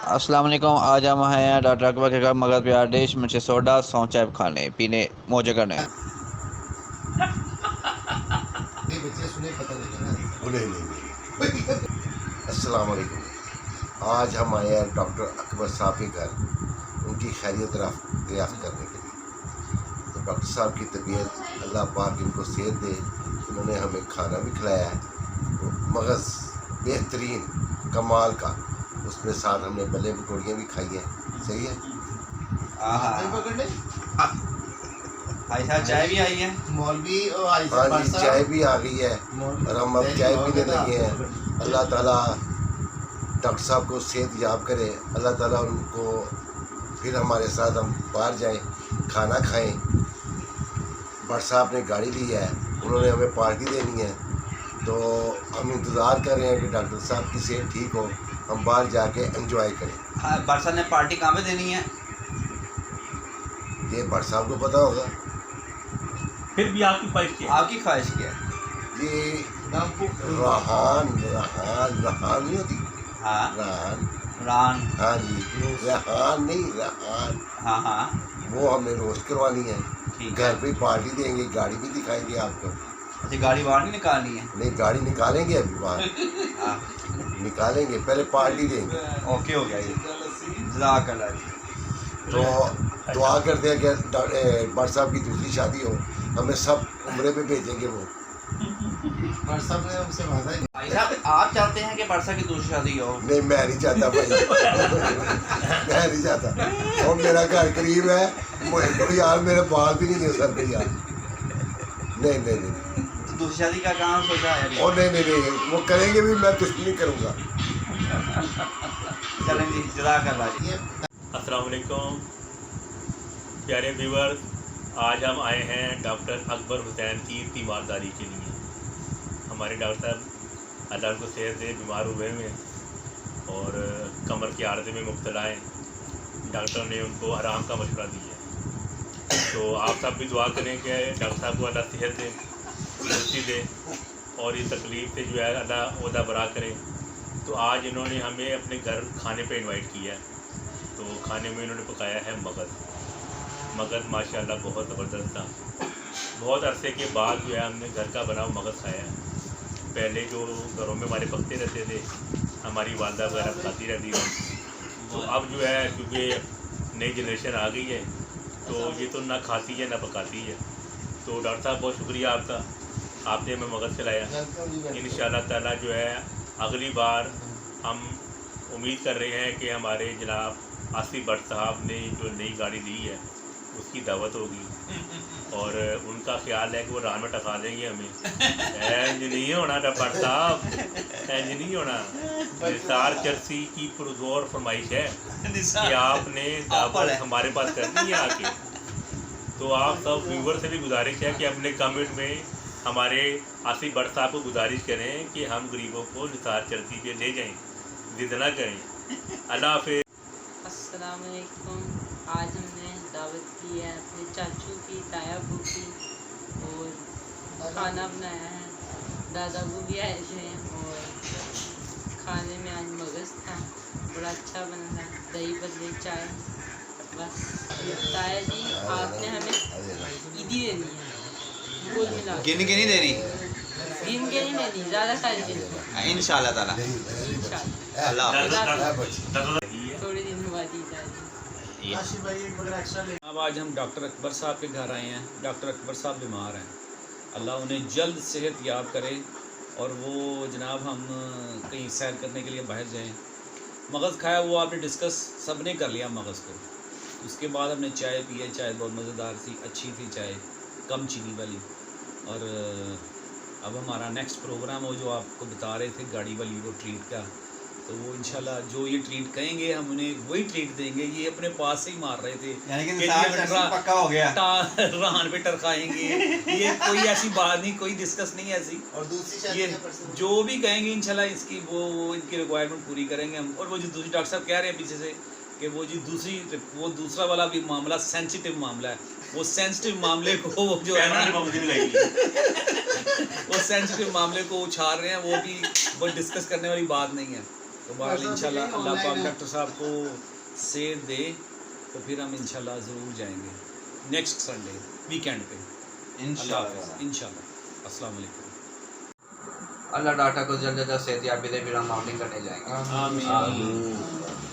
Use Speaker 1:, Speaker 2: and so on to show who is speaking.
Speaker 1: अस्सलाम वालेकुम। आज हम हैं डॉक्टर अकबर के घर मगर प्यार डिश मिर्च सोडा सौंचैब खाने पीने मौजे करने।
Speaker 2: ये बच्चे सुने पता नहीं ना। नहीं। अस्सलाम वालेकुम। आज हम आए हैं डॉक्टर अकबर साहब के घर उनकी खैरियत दरियाफ्त करने के लिए। तो डॉक्टर साहब की तबीयत अल्लाह पाक इनको सेहत दे। उन्होंने हमें खाना भी खिलाया है मगज़ बेहतरीन कमाल का, उसमें साथ हमने बल्ले पकौड़ियाँ भी खाई हैं। सही है।
Speaker 1: भाई साहब चाय भी आई है।
Speaker 3: मौलवी और
Speaker 2: हाँ जी, चाय भी आ गई है और हम अब चाय पीने लगे हैं। अल्लाह ताला डॉक्टर साहब को सेहत याब करे। अल्लाह ताला उनको फिर हमारे साथ हम बाहर जाएं, खाना खाएं। भट्ट साहब ने गाड़ी ली है, उन्होंने हमें पार्टी देनी है, तो हम इंतज़ार कर रहे हैं कि डॉक्टर साहब की सेहत ठीक हो, हम बाहर जाके एंजॉय करें।
Speaker 1: भट्ट साहब ने पार्टी कहाँ पे देनी है?
Speaker 2: ये भट्ट साहब को पता होगा।
Speaker 4: फिर भी आपकी ख्वाहिश क्या है?
Speaker 1: आपकी ख्वाहिश क्या है?
Speaker 2: ये रहान नहीं होती।
Speaker 1: हाँ
Speaker 2: रान।
Speaker 1: रान।
Speaker 2: हाँ जी, रहान नहीं, रहान।
Speaker 1: हाँ
Speaker 2: वो हमें रोस्ट करवानी है।
Speaker 1: ठीक
Speaker 2: घर
Speaker 1: है।
Speaker 2: पे पार्टी देंगे, गाड़ी भी दिखाएंगे आपको।
Speaker 1: अच्छा गाड़ी बाहर नहीं निकालनी है?
Speaker 2: नहीं, गाड़ी निकालेंगे अभी बाहर।
Speaker 1: हाँ
Speaker 2: निकालेंगे, पहले पार्टी देंगे।
Speaker 1: ओके हो गया ये। जज़ाकल्लाह जी।
Speaker 2: तो दुआ करते हैं कि भट्ट साहब की दूसरी शादी हो, हमें सब उम्रे पे भेजेंगे वो।
Speaker 3: भट्ट साहब ने हमसे वादा ही
Speaker 1: भाई साहब आप चाहते हैं कि भट्ट साहब की दूसरी शादी हो?
Speaker 2: नहीं, मैं नहीं चाहता भाई। मैं नहीं चाहता। और मेरा घर करीब है, मुझे यार मेरे बाल भी नहीं है सर पे यार। नहीं।
Speaker 1: तो दूसरी शादी का काम सोचा है अभी?
Speaker 2: और नहीं, वो करेंगे भी, मैं कुछ नहीं करूँगा।
Speaker 1: चलें जी, जज़ाकल्लाह जी।
Speaker 4: अस्सलाम वालेकुम प्यारे व्यूअर्स, आज हम आए हैं डॉक्टर अकबर हुसैन की तीमारदारी के लिए। हमारे डॉक्टर साहब अल्लाह को सेहत दे, बीमार हुए हैं और कमर के आर्जे में मुब्तला हैं। डॉक्टर ने उनको आराम का मशवरा दिया है, तो आप सब भी दुआ करें कि डॉक्टर साहब को अल्लाह सेहत दे, तंदुरुस्ती दे और इस तकलीफ़ से जो है अल्लाह ओहदा बरा करे। तो आज इन्होंने हमें अपने घर खाने पे इनवाइट किया है। तो खाने में इन्होंने पकाया है मगज़ माशाल्लाह बहुत ज़बरदस्त था। बहुत अरसे के बाद जो है हमने घर का बना हुआ मगज़ खाया है। पहले जो घरों में हमारे पकते रहते थे, हमारी वालदा वगैरह पकाती रहती थी, तो अब जो है क्योंकि नई जनरेशन आ गई है तो ये तो ना खाती है ना पकाती है। तो डॉक्टर साहब बहुत शुक्रिया आपका, आपने हमें मगज़ खिलाया। इंशाअल्लाह ताला जो है अगली बार हम उम्मीद कर रहे हैं कि हमारे जनाब आसिफ भट्ट साहब ने जो नई गाड़ी ली है उसकी दावत होगी और उनका ख्याल है कि वो रान में टका देंगे हमें। इंज नहीं होना भट्ट साहब, इंज नहीं होना। निसार चर्सी की पुरजोर फरमाइश है कि आपने दावत हमारे पास करनी है आके। तो आप सब व्यूवर से भी गुजारिश है कि अपने कमेंट में हमारे आसिफ भट्ट साहब को गुजारिश करें कि हम गरीबों को निसार चर्सी पे ले जाएं, जिद ना करें। अल्लाह हाफिज़।
Speaker 5: अस्सलाम वालेकुम। आज हमने दावत की है अपने चाचू की, ताया बू की, और खाना बनाया है। दादा बू भी आए थे और खाने में आज मगज़ था, बड़ा अच्छा बना था, दही बदले चाय। बस ताया जी आपने हमें ईदी देनी है, कुल मिला
Speaker 1: गिन के नहीं देनी
Speaker 5: दिन के नहीं देनी, ज़्यादा सारी देनी
Speaker 1: इंशाल्लाह ताला।
Speaker 5: इंशाल्लाह।
Speaker 1: अल्लाह हाफिज़।
Speaker 5: थोड़े दिन बाद ही जाएगी।
Speaker 6: अब आज हम डॉक्टर अकबर साहब के घर आए हैं। डॉक्टर अकबर साहब बीमार हैं, अल्लाह उन्हें जल्द सेहत याब करे और वो जनाब हम कहीं सैर करने के लिए बाहर जाएं। मगज़ खाया वो आपने डिस्कस सब ने कर लिया मगज़ को। उसके बाद हमने चाय पी है, चाय बहुत मज़ेदार थी, अच्छी थी चाय, कम चीनी वाली। और अब हमारा नेक्स्ट प्रोग्राम हो जो आपको बता रहे थे गाड़ी वाली वो ट्रीट का, तो वो इंशाल्लाह जो ये ट्रीट कहेंगे हम उन्हें वही ट्रीट देंगे। ये अपने पास से ही मार रहे थे
Speaker 1: यानी कि
Speaker 6: कि
Speaker 1: निसार चर्सी पक्का हो गया।
Speaker 6: रान पे टरखाएंगे, ये कोई ऐसी बात नहीं, कोई डिस्कस नहीं ऐसी।
Speaker 3: और दूसरी
Speaker 6: ये
Speaker 3: शादी
Speaker 6: जो भी कहेंगे इंशाल्लाह इसकी वो इनकी रिक्वायरमेंट पूरी करेंगे हम। और वो जो दूसरी डॉक्टर साहब कह रहे हैं पीछे से कि वो जो दूसरा वाला भी मामला सेंसिटिव मामला है, वो सेंसिटिव मामले को वो जो है ना वो सेंसिटिव मामले को उछाल रहे हैं, वो भी वो डिस्कस करने वाली बात नहीं है। तो तो बहरहाल इंशाल्लाह अल्लाह पाक डॉक्टर साहब को सेहत दे तो फिर हम इंशाल्लाह ज़रूर जाएंगे नेक्स्ट संडे वीकेंड पे इंशाल्लाह। अस्सलाम वालेकुम।
Speaker 1: अल्लाह डॉक्टर को जल्द जल्द सेहत याबी दे, फिर हम आउटिंग करने जाएंगे।
Speaker 6: आमीन।